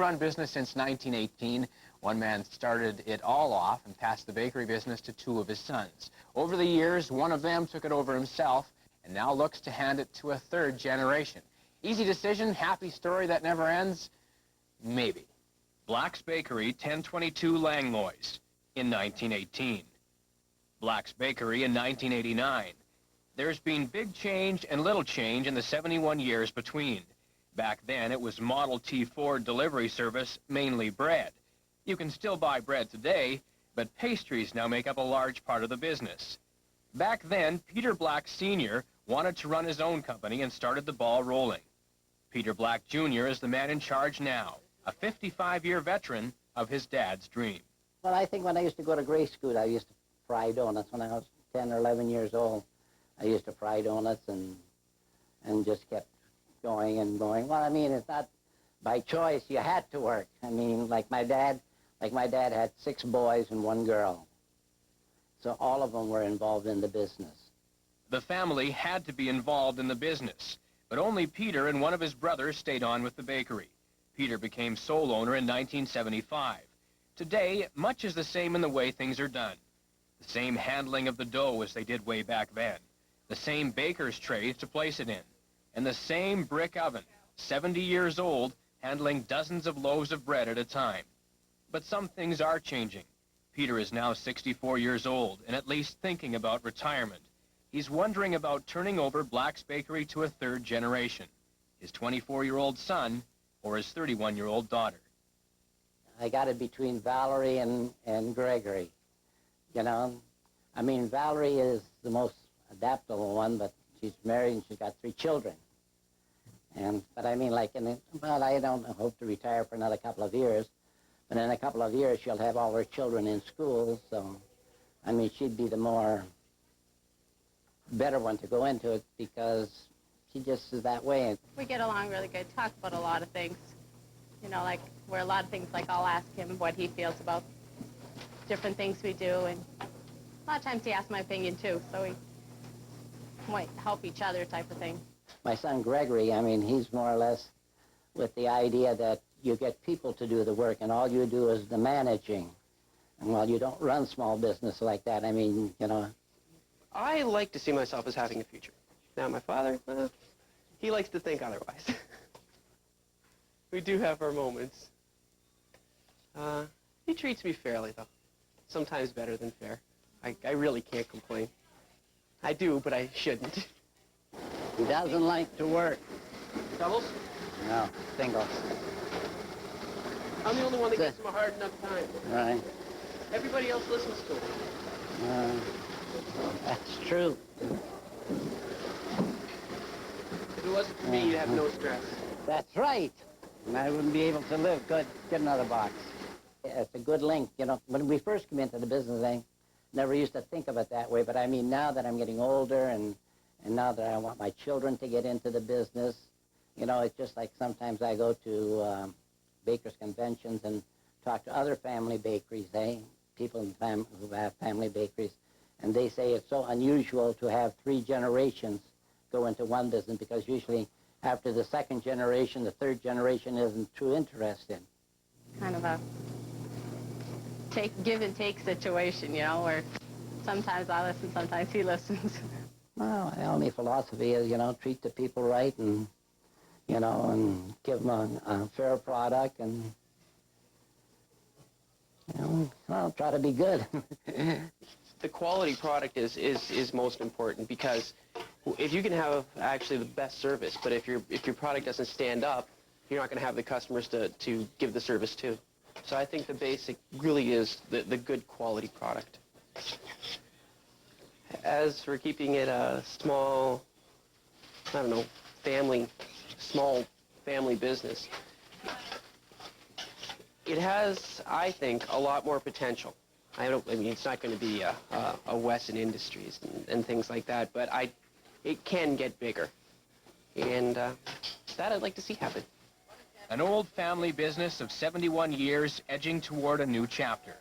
family-run business since 1918. One man started it all off and passed the bakery business to two of his sons. Over the years, one of them took it over himself and now looks to hand it to a third generation. Easy decision, happy story that never ends? Maybe. Black's Bakery, 1022 Langlois, in 1918. Black's Bakery in 1989. There's been big change and little change in the 71 years between. Back then, it was Model T Ford delivery service, mainly bread. You can still buy bread today, but pastries now make up a large part of the business. Back then, Peter Black Sr. wanted to run his own company and started the ball rolling. Peter Black Jr. is the man in charge now, a 55-year veteran of his dad's dream. Well, I think when I used to go to grade school, I used to fry donuts. When I was 10 or 11 years old, I used to fry donuts and just kept going and going. Well, I mean, it's not by choice. You had to work. I mean, like my dad had 6 boys and 1 girl. So all of them were involved in the business. The family had to be involved in the business, but only Peter and one of his brothers stayed on with the bakery. Peter became sole owner in 1975. Today, much is the same in the way things are done. The same handling of the dough as they did way back then. The same baker's trays to place it in. And the same brick oven, 70 years old, handling dozens of loaves of bread at a time. But some things are changing. Peter is now 64 years old and at least thinking about retirement. He's wondering about turning over Black's Bakery to a third generation, his 24-year-old son or his 31-year-old daughter. I got it between Valerie and Gregory. You know, I mean, Valerie is the most adaptable one, but she's married and she's got 3 children. But I mean, like, well, I don't hope to retire for another couple of years, but in a couple of years she'll have all her children in school, so, I mean, she'd be the better one to go into it because she just is that way. We get along really good, talk about a lot of things. You know, like, where a lot of things, like, I'll ask him what he feels about different things we do, and a lot of times he asks my opinion, too, so we might help each other type of thing. My son Gregory, I mean, he's more or less with the idea that you get people to do the work and all you do is the managing. And while you don't run small business like that, I mean, you know. I like to see myself as having a future. Now, my father, he likes to think otherwise. We do have our moments. He treats me fairly, though. Sometimes better than fair. I really can't complain. I do, but I shouldn't. He doesn't like to work. Doubles? No, singles. I'm the only one that gives him a hard enough time. Right. Everybody else listens to him. That's true. If it wasn't for me, you'd have no stress. That's right. And I wouldn't be able to live. Good. Get another box. It's a good link. You know, when we first came into the business, I never used to think of it that way. But I mean, now that I'm getting older and now that I want my children to get into the business, you know, it's just like sometimes I go to bakers' conventions and talk to other family bakeries, people who have family bakeries, and they say it's so unusual to have 3 generations go into one business because usually after the 2nd generation, the 3rd generation isn't too interested. Kind of a give and take situation, you know, where sometimes I listen, sometimes he listens. Well, my only philosophy is, you know, treat the people right and, you know, and give them a fair product and, you know, well, try to be good. The quality product is most important because if you can have actually the best service, but if your product doesn't stand up, you're not going to have the customers to give the service to. So I think the basic really is the good quality product. As for keeping it a small, I don't know, small family business, it has, I think, a lot more potential. I mean, it's not going to be a Wesson Industries and things like that, but it can get bigger. And that I'd like to see happen. An old family business of 71 years edging toward a new chapter,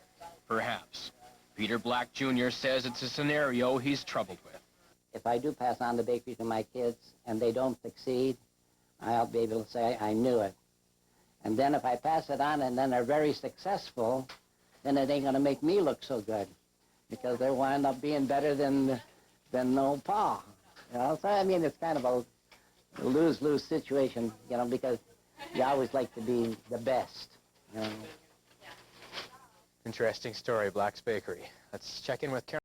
perhaps. Peter Black Jr. says it's a scenario he's troubled with. If I do pass on the bakery to my kids and they don't succeed, I'll be able to say I knew it. And then if I pass it on and then they're very successful, then it ain't going to make me look so good because they wind up being better than old Pa. You know, so I mean, it's kind of a lose-lose situation, you know, because you always like to be the best, you know. Interesting story, Black's Bakery. Let's check in with Carol.